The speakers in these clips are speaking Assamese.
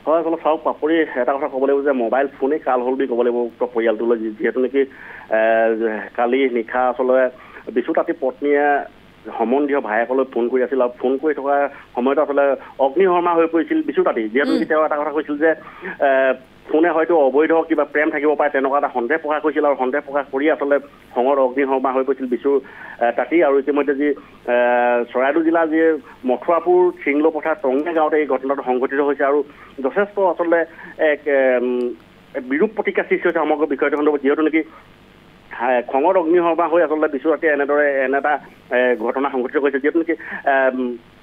হয় আচলতে চাওক পাপৰি এটা কথা ক'ব লাগিব যে মোবাইল ফোনেই কাল হ'ল বুলি ক'ব লাগিব উক্ত পৰিয়ালটোলৈ যিহেতু নেকি কালি নিশা আচলতে বিচু তাঁতী পত্নীয়ে সম্বন্ধীয় ভায়েকলৈ ফোন কৰি আছিল আৰু ফোন কৰি থকা সময়তে আচলতে অগ্নিশৰ্মা হৈ পৰিছিল বিচু তাঁতী যিহেতু নেকি তেওঁ এটা কথা কৈছিল যে ফোনে হয়তো অবৈধ কিবা প্ৰেম থাকিব পাৰে তেনেকুৱা এটা সন্দেহ প্ৰকাশ কৰিছিল আৰু সন্দেহ প্ৰকাশ কৰি আচলতে খঙৰ অগ্নিশৰ্মা হৈ পৰিছিল বিচু তাঁতী আৰু ইতিমধ্যে যি চৰাইদেউ জিলাৰ যি মথুৰাপুৰ চিংলো পথাৰ টঙিয়া গাঁৱতে এই ঘটনাটো সংঘটিত হৈছে আৰু যথেষ্ট আচলতে এক বিৰূপ প্ৰতিক্ৰিয়া সৃষ্টি হৈছে সমগ্ৰ বিষয়টো সন্দৰ্ভত যিহেতু নেকি খঙৰ অগ্নিশৰ্মা হৈ আচলতে বিচু তাঁতীয়ে এনে এটা ঘটনা সংঘটিত কৰিছে যিহেতু নেকি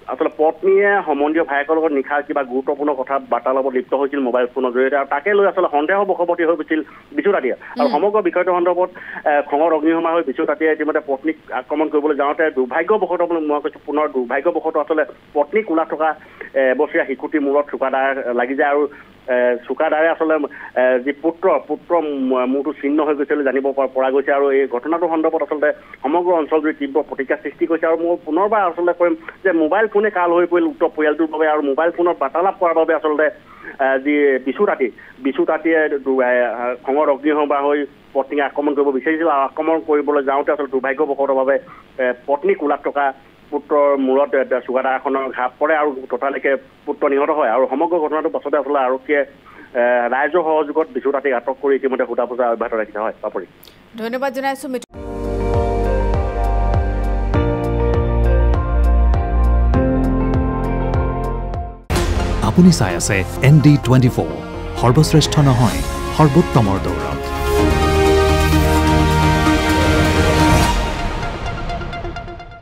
আচলতে পত্নীয়ে সম্বন্ধীয় ভায়েকৰ লগত নিশা কিবা গুৰুত্বপূৰ্ণ কথা বাৰ্তালাপত লিপ্ত হৈছিল মোবাইল ফোনৰ জৰিয়তে আৰু তাকে লৈ আচলতে সন্দেহ বশৱৰ্তী হৈ গৈছিল বিচু তাঁতীয়ে আৰু সমগ্ৰ বিষয়টোৰ সন্দৰ্ভত খঙৰ অগ্নিশৰ্মা হৈ বিচু তাঁতীয়ে ইতিমধ্যে পত্নীক আক্ৰমণ কৰিবলৈ যাওঁতে দুৰ্ভাগ্যবশতঃ মই কৈছোঁ পুনৰ দুৰ্ভাগ্যবশতঃ আচলতে পত্নী কোলাত থকা এবছৰীয়া শিশুটিৰ মূৰত চুকাদাৰ লাগি যায় আৰু চুকাদাৰে আচলতে যি পুত্ৰ মূৰটো ছিন্ন হৈ গৈছে বুলি জানিব পৰা গৈছে আৰু এই ঘটনাটোৰ সন্দৰ্ভত আচলতে সমগ্ৰ অঞ্চলজুৰি তীব্ৰ প্ৰতিক্ৰিয়া সৃষ্টি কৰিছে আৰু মই পুনৰবাৰ আচলতে কৰিম যে মোবাইল ফোনে কাল হৈ পৰিল উক্ত পৰিয়ালটোৰ বাবে আৰু মোবাইল ফোনত বাৰ্তালাপ কৰাৰ বাবে আচলতে যি বিচু তাঁতীয়ে খঙৰ অগ্নিশৰ্মা হৈ পত্নীক আক্ৰমণ কৰিব বিচাৰিছিল আৰু আক্ৰমণ কৰিবলৈ যাওঁতে আচলতে দুৰ্ভাগ্যবশতভাৱে পত্নী কোলাত থকা পুত্ৰৰ মূৰত চুকাদাৰ এখনৰ ঘাপ পৰে আৰু ততালিকে পুত্ৰ নিহত হয় আৰু সমগ্ৰ ঘটনাটোৰ পাছতে আচলতে আৰক্ষীয়ে ৰাইজৰ সহযোগত বিচু তাঁতীক আটক কৰি ইতিমধ্যে সোধা পোছা অব্যাহত ৰাখিছে হয় পাপৰি ধন্যবাদ জনাইছোঁ আপুনি চাই আছে ND24 সৰ্বশ্ৰেষ্ঠ নহয় সৰ্বোত্তমৰ দৌৰ